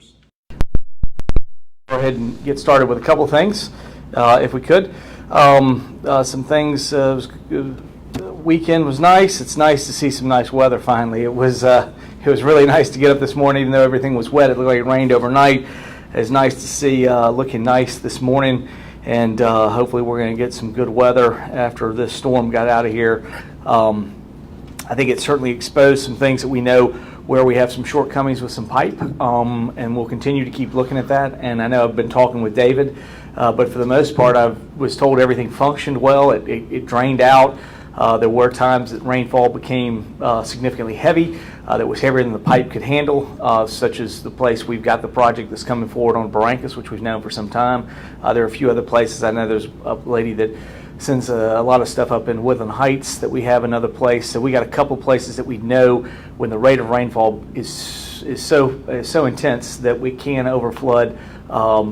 members. Go ahead and get started with a couple of things, if we could. Some things. The weekend was nice. It's nice to see some nice weather finally. It was really nice to get up this morning, even though everything was wet. It looked like it rained overnight. It's nice to see looking nice this morning, and hopefully we're going to get some good weather after this storm got out of here. I think it certainly exposed some things that we know where we have some shortcomings with some pipe, and we'll continue to keep looking at that. And I know I've been talking with David, but for the most part, I was told everything functioned well. It drained out. There were times that rainfall became significantly heavy, that was heavier than the pipe could handle, such as the place we've got the project that's coming forward on Barrancas, which we've known for some time. There are a few other places. I know there's a lady that sends a lot of stuff up in Woodland Heights that we have another place. So we got a couple places that we know when the rate of rainfall is so intense that we can overflood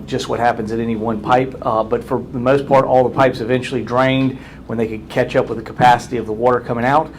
just what happens at any one pipe. But for the most part, all the pipes eventually drained when they could catch up with the capacity of the water coming out.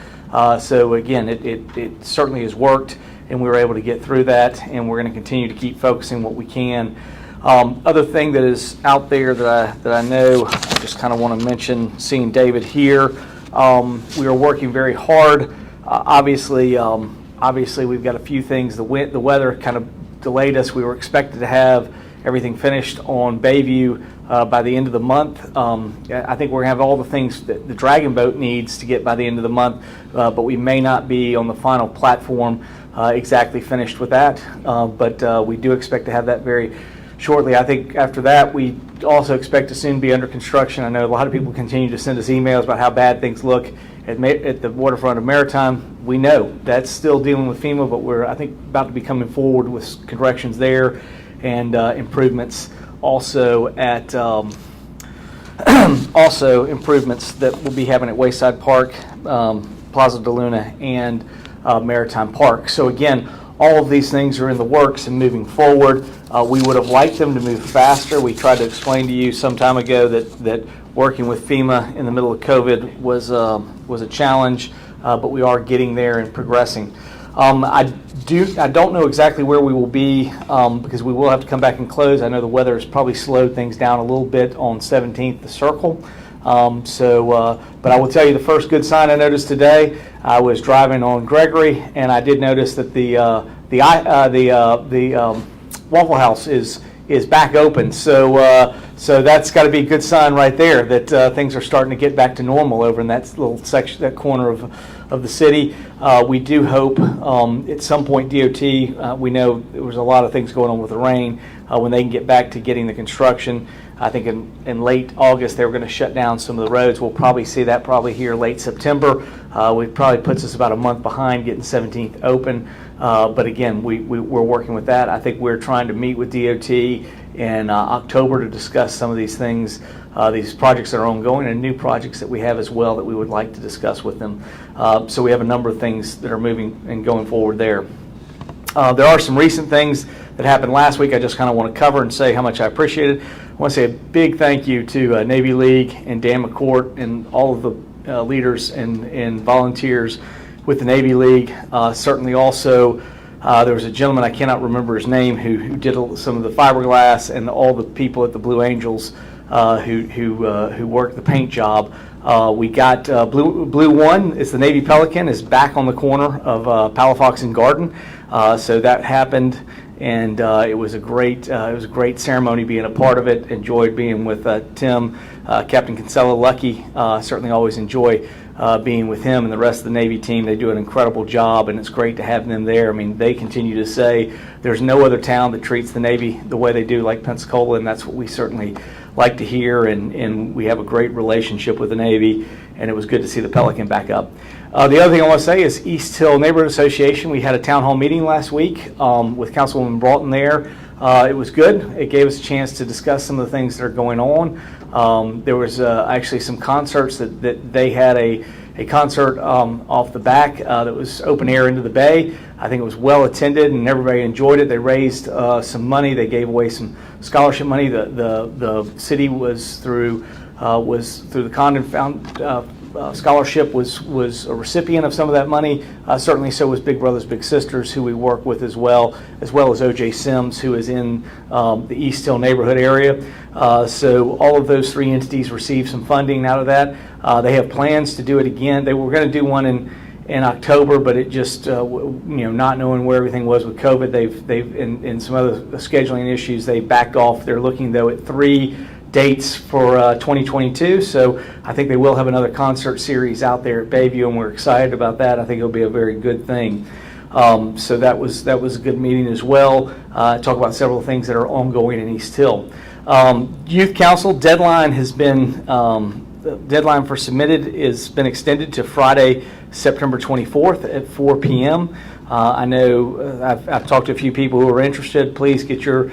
So again, it certainly has worked, and we were able to get through that, and we're going to continue to keep focusing what we can. Other thing that is out there that I know, I just kind of want to mention, seeing David here, we are working very hard. Obviously we've got a few things. The weather kind of delayed us. We were expected to have everything finished on Bayview by the end of the month. I think we're going to have all the things that the Dragon Boat needs to get by the end of the month, but we may not be on the final platform exactly finished with that. But we do expect to have that very shortly. I think after that, we also expect to soon be under construction. I know a lot of people continue to send us emails about how bad things look at the waterfront of Maritime. We know that's still dealing with FEMA, but we're, I think, about to be coming forward with corrections there and improvements also at also improvements that we'll be having at Wayside Park, Plaza de Luna, and Maritime Park. So again, all of these things are in the works and moving forward. We would have liked them to move faster. We tried to explain to you some time ago that working with FEMA in the middle of COVID was a challenge, but we are getting there and progressing. I don't know exactly where we will be because we will have to come back and close. I know the weather has probably slowed things down a little bit on 17th, the Circle. But I will tell you the first good sign I noticed today. I was driving on Gregory, and I did notice that the Waffle House is back open. So that's got to be a good sign right there that things are starting to get back to normal over in that little section, that corner of the city. We do hope at some point DOT, we know there was a lot of things going on with the rain, when they can get back to getting the construction. I think in late August they were going to shut down some of the roads. We'll probably see that probably here late September. It probably puts us about a month behind getting 17th open. But again, we're working with that. I think we're trying to meet with DOT in October to discuss some of these things, these projects that are ongoing and new projects that we have as well that we would like to discuss with them. So we have a number of things that are moving and going forward there. There are some recent things that happened last week I just kind of want to cover and say how much I appreciate it. I want to say a big thank you to Navy League and Dan McCourt and all of the leaders and volunteers with the Navy League. Certainly also there was a gentleman, I cannot remember his name, who did some of the fiberglass, and all the people at the Blue Angels who worked the paint job. We got Blue One, it's the Navy Pelican, is back on the corner of Palafox and Garden. So that happened, and it was a great ceremony being a part of it. Enjoyed being with Tim, Captain Kinsella, Lucky. Certainly always enjoy being with him and the rest of the Navy team. They do an incredible job, and it's great to have them there. I mean, they continue to say there's no other town that treats the Navy the way they do like Pensacola, and that's what we certainly like to hear, and we have a great relationship with the Navy, and it was good to see the Pelican back up. The other thing I want to say is East Hill Neighborhood Association. We had a town hall meeting last week with Councilwoman Broughton there. It was good. It gave us a chance to discuss some of the things that are going on. There was actually some concerts that they had a concert off the back that was open air into the bay. I think it was well attended and everybody enjoyed it. They raised some money. They gave away some scholarship money. The city was through the Condon scholarship was a recipient of some of that money. Certainly so was Big Brothers Big Sisters, who we work with as well as O.J. Sims, who is in the East Hill neighborhood area. So all of those three entities received some funding out of that. They have plans to do it again. They were going to do one in October, but it just not knowing where everything was with COVID, they've in some other scheduling issues, they backed off. They're looking though at 3 dates for 2022, so I think they will have another concert series out there at Bayview, and we're excited about that. I think it'll be a very good thing. So that was a good meeting as well. Talk about several things that are ongoing in East Hill. Youth Council deadline has been the deadline for submitted has been extended to Friday, September 24th at 4 p.m. I know I've talked to a few people who are interested. Please get your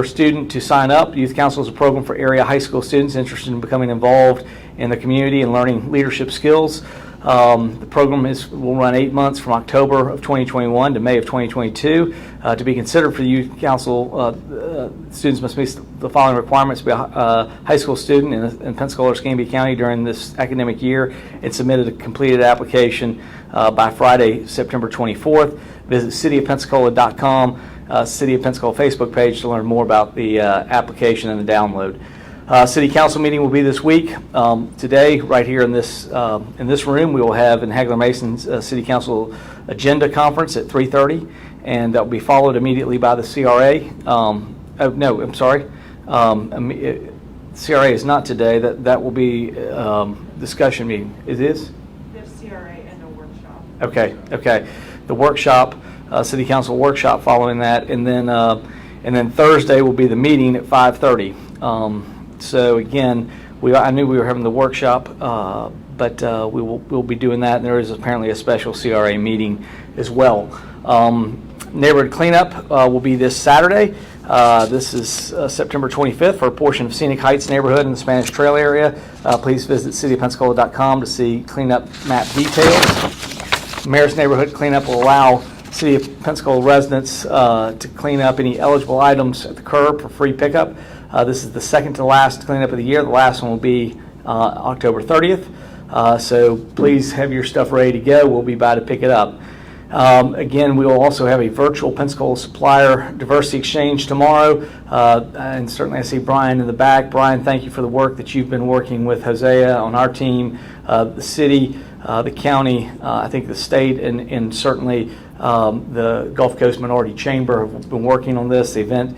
student to sign up. Youth Council is a program for area high school students interested in becoming involved in the community and learning leadership skills. The program will run 8 months from October of 2021 to May of 2022. To be considered for the Youth Council, students must meet the following requirements: be a high school student in Pensacola or Escambia County during this academic year and submitted a completed application by Friday, September 24th. Visit cityofpensacola.com, City of Pensacola Facebook page to learn more about the application and the download. City Council meeting will be this week. Today, right here in this room, we will have in Hagler Mason's City Council agenda conference at 3:30, and that will be followed immediately by the CRA. No, I'm sorry. CRA is not today. That will be discussion meeting. It is? There's CRA and a workshop. Okay. The workshop, City Council workshop following that, and then Thursday will be the meeting at 5:30. So again, I knew we were having the workshop, but we'll be doing that. And there is apparently a special CRA meeting as well. Neighborhood cleanup will be this Saturday. This is September 25th for a portion of Scenic Heights neighborhood in the Spanish Trail area. Please visit cityofpensacola.com to see cleanup map details. Mayor's neighborhood cleanup will allow City of Pensacola residents to clean up any eligible items at the curb for free pickup. This is the second to last cleanup of the year. The last one will be October 30th. So please have your stuff ready to go. We'll be by to pick it up. Again, we will also have a virtual Pensacola Supplier Diversity Exchange tomorrow. And certainly I see Brian in the back. Brian, thank you for the work that you've been working with Hosea on our team, the city, the county, I think the state, and certainly the Gulf Coast Minority Chamber have been working on this. The event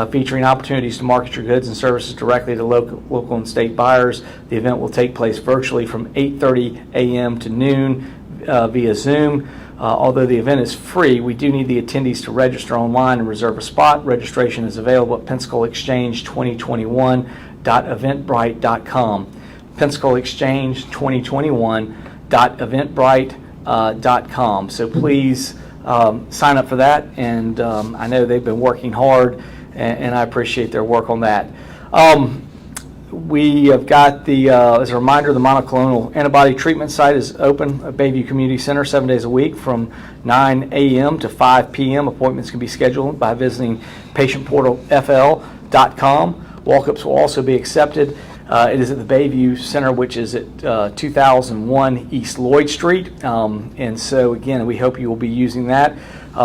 featuring opportunities to market your goods and services directly to local and state buyers. The event will take place virtually from 8:30 a.m. to noon via Zoom. Although the event is free, we do need the attendees to register online and reserve a spot. Registration is available at PensacolaExchange2021.eventbrite.com. PensacolaExchange2021.eventbrite.com. So please sign up for that, and I know they've been working hard, and I appreciate their work on that. We have got as a reminder, the monoclonal antibody treatment site is open at Bayview Community Center 7 days a week from 9 a.m. to 5 p.m. Appointments can be scheduled by visiting patientportalfl.com. Walk-ups will also be accepted. It is at the Bayview Center, which is at 2001 East Lloyd Street. And so, again, we hope you will be using that.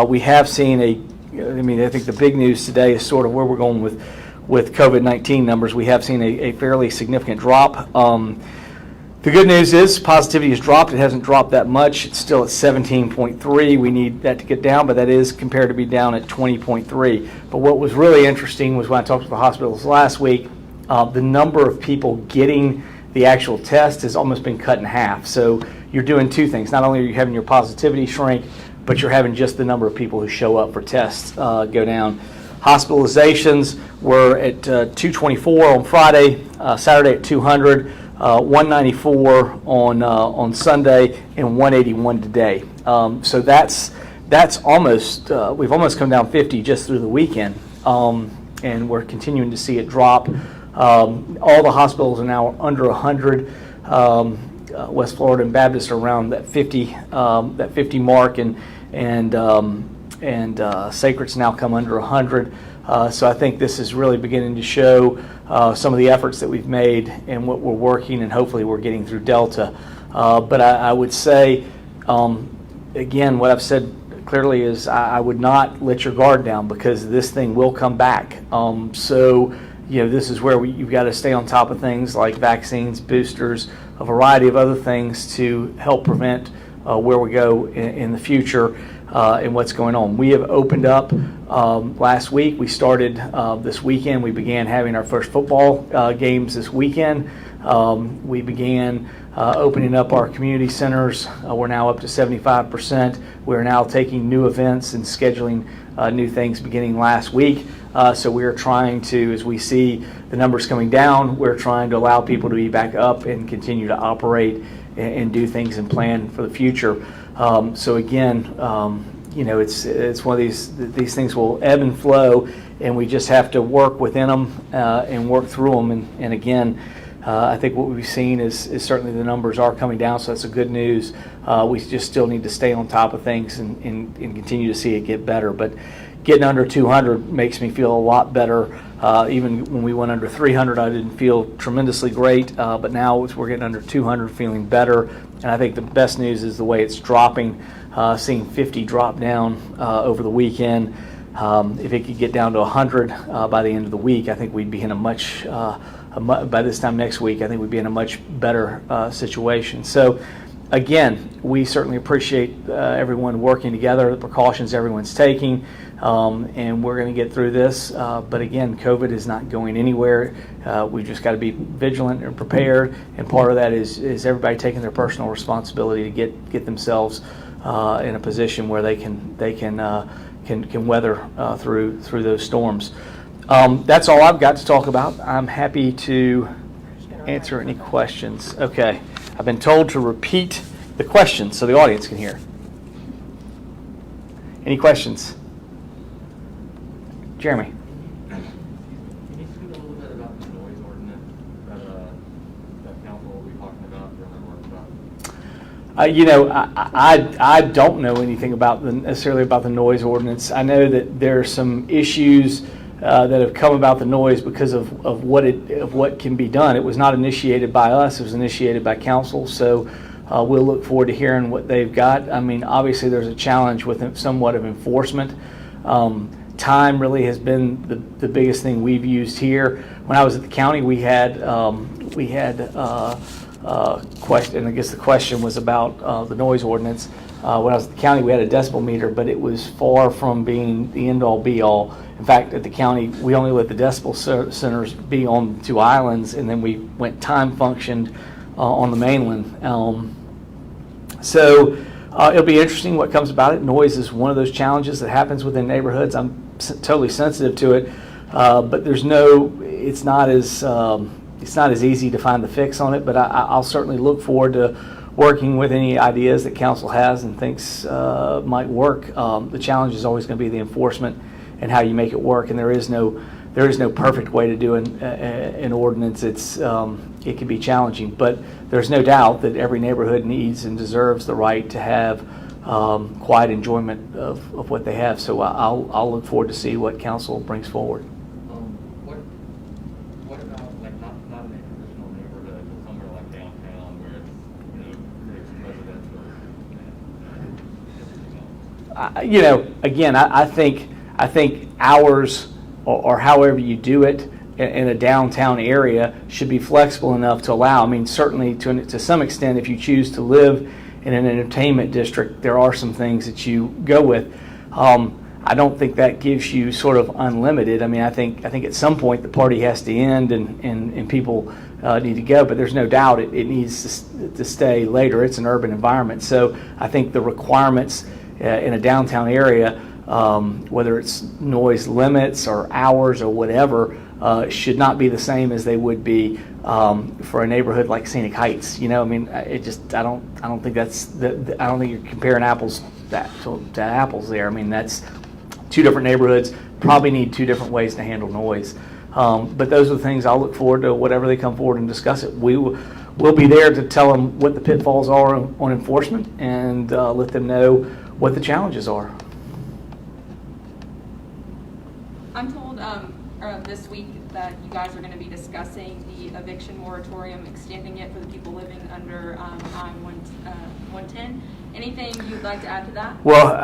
We have seen I think the big news today is sort of where we're going with COVID-19 numbers. We have seen a fairly significant drop. The good news is positivity has dropped. It hasn't dropped that much. It's still at 17.3. We need that to get down, but that is compared to be down at 20.3. But what was really interesting was when I talked to the hospitals last week, the number of people getting the actual test has almost been cut in half. So you're doing two things. Not only are you having your positivity shrink, but you're having just the number of people who show up for tests go down. Hospitalizations were at 224 on Friday, Saturday at 200, 194 on Sunday, and 181 today. So that's almost we've almost come down 50 just through the weekend, and we're continuing to see it drop. All the hospitals are now under 100. West Florida and Baptist are around that 50 mark, and Sacred's now come under 100. So I think this is really beginning to show some of the efforts that we've made and what we're working, and hopefully we're getting through Delta. But I would say, again, what I've said clearly is I would not let your guard down, because this thing will come back. So this is where you've got to stay on top of things like vaccines, boosters, a variety of other things to help prevent where we go in the future and what's going on. We have opened up last week. We started this weekend. We began having our first football games this weekend. We began opening up our community centers. We're now up to 75%. We're now taking new events and scheduling new things beginning last week. So we're trying to, as we see the numbers coming down, we're trying to allow people to be back up and continue to operate and do things and plan for the future. So again, it's one of these things will ebb and flow, and we just have to work within them and work through them. And again, I think what we've seen is certainly the numbers are coming down, so that's a good news. We just still need to stay on top of things and continue to see it get better. But getting under 200 makes me feel a lot better. Even when we went under 300, I didn't feel tremendously great, but now as we're getting under 200, feeling better. And I think the best news is the way it's dropping, seeing 50 drop down over the weekend. If it could get down to 100 by the end of the week, I think we'd be in by this time next week, I think we'd be in a much better situation. So again, we certainly appreciate everyone working together, the precautions everyone's taking, and we're going to get through this. But again, COVID is not going anywhere. We've just got to be vigilant and prepared, and part of that is everybody taking their personal responsibility to get themselves in a position where they can weather through those storms. That's all I've got to talk about. I'm happy to answer any questions. Okay. I've been told to repeat the questions so the audience can hear. Any questions? Jeremy. Can you speak a little bit about the noise ordinance that council will be talking about during their workshop? I don't know anything necessarily about the noise ordinance. I know that there are some issues that have come about the noise because of what can be done. It was not initiated by us; it was initiated by council. So we'll look forward to hearing what they've got. I mean, obviously, there's a challenge with somewhat of enforcement. Time really has been the biggest thing we've used here. When I was at the county, we had question. I guess the question was about the noise ordinance. When I was at the county, we had a decibel meter, but it was far from being the end-all, be-all. In fact, at the county, we only let the decibel centers be on 2 islands, and then we went time-functioned on the mainland. So it'll be interesting what comes about it. Noise is one of those challenges that happens within neighborhoods. I'm totally sensitive to it, but it's not as easy to find the fix on it. But I'll certainly look forward to working with any ideas that council has and thinks might work. The challenge is always going to be the enforcement and how you make it work. And there is no perfect way to do an ordinance. It can be challenging, but there's no doubt that every neighborhood needs and deserves the right to have quiet enjoyment of what they have. So I'll look forward to see what council brings forward. What about not in a traditional neighborhood, but somewhere like downtown where it's residential and everything else? Again, I think hours or however you do it in a downtown area should be flexible enough to allow. I mean, certainly to some extent, if you choose to live in an entertainment district, there are some things that you go with. I don't think that gives you sort of unlimited. I mean, I think at some point the party has to end and people need to go, but there's no doubt it needs to stay later. It's an urban environment. So I think the requirements in a downtown area, whether it's noise limits or hours or whatever, should not be the same as they would be for a neighborhood like Scenic Heights. I mean, I don't think I don't think you're comparing apples to apples there. I mean, that's 2 different neighborhoods, probably need 2 different ways to handle noise. But those are the things I'll look forward to, whatever they come forward and discuss it. We'll be there to tell them what the pitfalls are on enforcement and let them know what the challenges are. I'm told this week that you guys are going to be discussing the eviction moratorium, extending it for the people living under I-110. Anything you'd like to add to that? Well,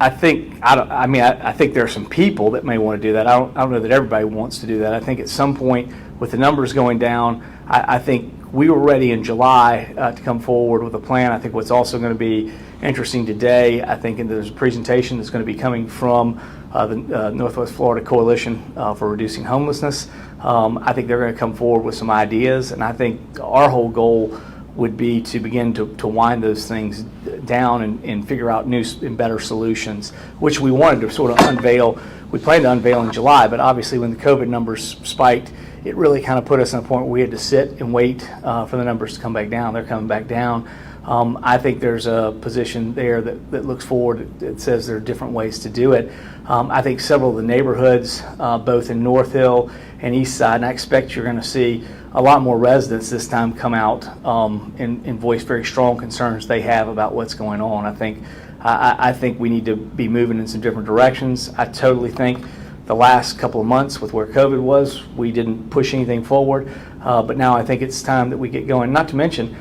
I think I think there are some people that may want to do that. I don't know that everybody wants to do that. I think at some point, with the numbers going down, I think we were ready in July to come forward with a plan. I think what's also going to be interesting today, I think there's a presentation that's going to be coming from the Northwest Florida Coalition for Reducing Homelessness. I think they're going to come forward with some ideas, and I think our whole goal would be to begin to wind those things down and figure out new and better solutions, which we wanted to sort of unveil. We planned to unveil in July, but obviously when the COVID numbers spiked, it really kind of put us in a point where we had to sit and wait for the numbers to come back down. They're coming back down. I think there's a position there that looks forward, that says there are different ways to do it. I think several of the neighborhoods, both in North Hill and East Side, and I expect you're going to see a lot more residents this time come out and voice very strong concerns they have about what's going on. I think we need to be moving in some different directions. I totally think the last couple of months with where COVID was, we didn't push anything forward, but now I think it's time that we get going. Not to mention,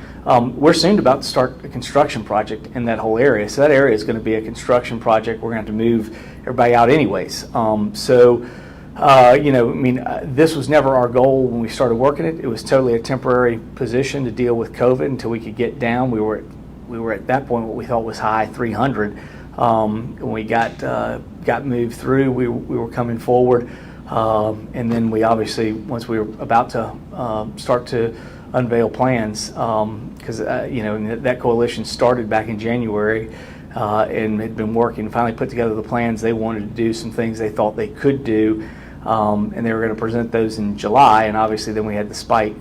we're soon about to start a construction project in that whole area. So that area is going to be a construction project. We're going to have to move everybody out anyways. This was never our goal when we started working it. It was totally a temporary position to deal with COVID until we could get down. We were at that point what we thought was high 300. When we got moved through, we were coming forward, and then we obviously, once we were about to start to unveil plans, because that coalition started back in January and had been working, finally put together the plans. They wanted to do some things they thought they could do, and they were going to present those in July, and obviously then we had the spike.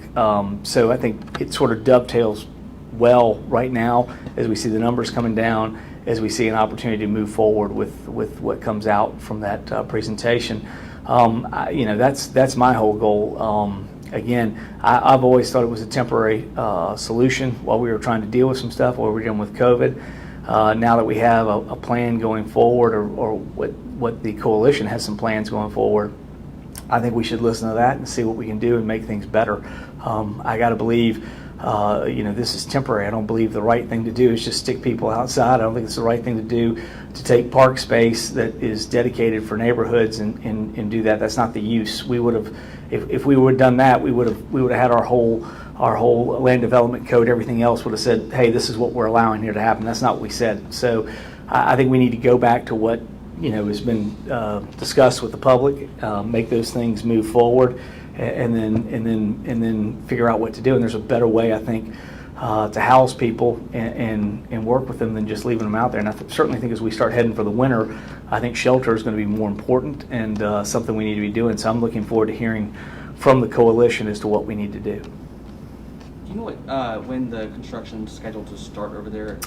So I think it sort of dovetails well right now as we see the numbers coming down, as we see an opportunity to move forward with what comes out from that presentation. That's my whole goal. Again, I've always thought it was a temporary solution while we were trying to deal with some stuff, while we were dealing with COVID. Now that we have a plan going forward, or what the coalition has some plans going forward, I think we should listen to that and see what we can do and make things better. I got to believe, this is temporary. I don't believe the right thing to do is just stick people outside. I don't think it's the right thing to do to take park space that is dedicated for neighborhoods and do that. That's not the use. We would have, if we would have done that, we would have had our whole land development code, everything else would have said, hey, this is what we're allowing here to happen. That's not what we said. So I think we need to go back to what has been discussed with the public, make those things move forward, and then figure out what to do. And there's a better way, I think, to house people and work with them than just leaving them out there. And I certainly think as we start heading for the winter, I think shelter is going to be more important and something we need to be doing. So I'm looking forward to hearing from the coalition as to what we need to do. Do you know what when the construction's scheduled to start over there?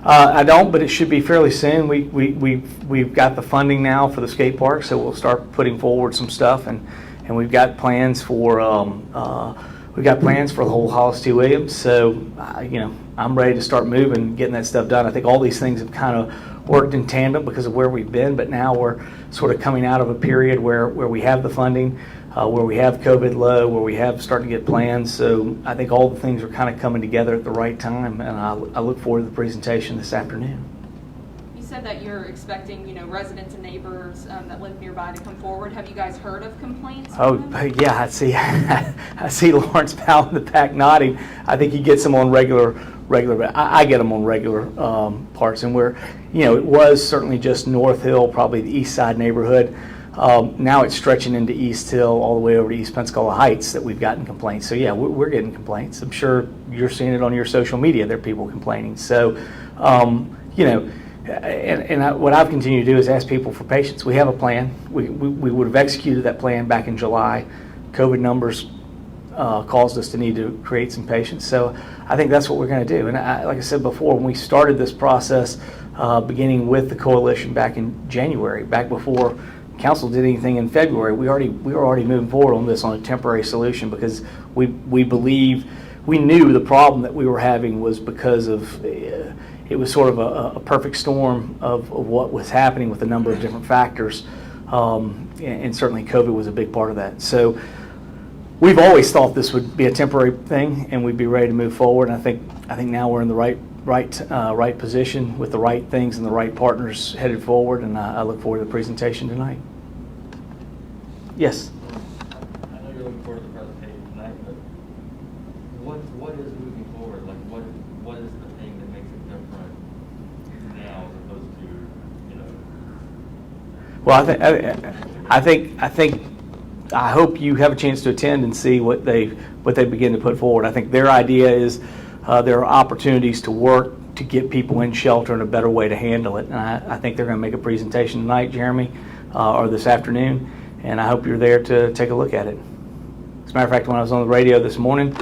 I don't, but it should be fairly soon. We've got the funding now for the skate park, so we'll start putting forward some stuff, and we've got plans for the whole Hollis T. Williams. So I'm ready to start moving, getting that stuff done. I think all these things have kind of worked in tandem because of where we've been, but now we're sort of coming out of a period where we have the funding, where we have COVID low, where we have starting to get plans. So I think all the things are kind of coming together at the right time, and I look forward to the presentation this afternoon. You said that you're expecting, residents and neighbors that live nearby to come forward. Have you guys heard of complaints? Oh, yeah, I see. I see Lawrence Powell in the back nodding. I think he gets them on regular. I get them on regular parts, and it was certainly just North Hill, probably the East Side neighborhood. Now it's stretching into East Hill all the way over to East Pensacola Heights that we've gotten complaints. So yeah, we're getting complaints. I'm sure you're seeing it on your social media. There are people complaining. So, what I've continued to do is ask people for patience. We have a plan. We would have executed that plan back in July. COVID numbers caused us to need to create some patience. So I think that's what we're going to do. And like I said before, when we started this process, beginning with the coalition back in January, back before council did anything in February, we were already moving forward on this on a temporary solution because we knew the problem that we were having was because of it was sort of a perfect storm of what was happening with a number of different factors. and certainly COVID was a big part of that. So we've always thought this would be a temporary thing, and we'd be ready to move forward. And I think now we're in the right position with the right things and the right partners headed forward. And I look forward to the presentation tonight. Yes. I know you're looking forward to the presentation tonight, but what is moving forward? Like, what is the thing that makes it different now as opposed to, you know? Well, I hope you have a chance to attend and see what they begin to put forward. I think their idea is there are opportunities to work to get people in shelter and a better way to handle it. And I think they're going to make a presentation tonight, Jeremy, or this afternoon. And I hope you're there to take a look at it. As a matter of fact, when I was on the radio this morning,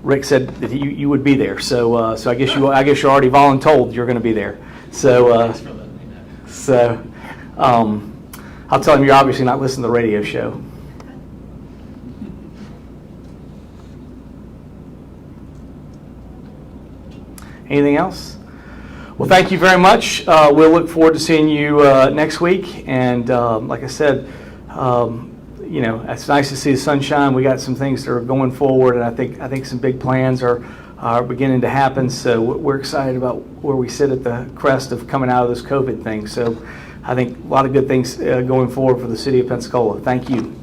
Rick said that you would be there. So I guess you're already voluntold you're going to be there. So I'll tell him you're obviously not listening to the radio show. Anything else? Well, thank you very much. We'll look forward to seeing you next week. And like I said, it's nice to see the sunshine. We got some things that are going forward, and I think some big plans are beginning to happen. So we're excited about where we sit at the crest of coming out of this COVID thing. So I think a lot of good things going forward for the city of Pensacola. Thank you.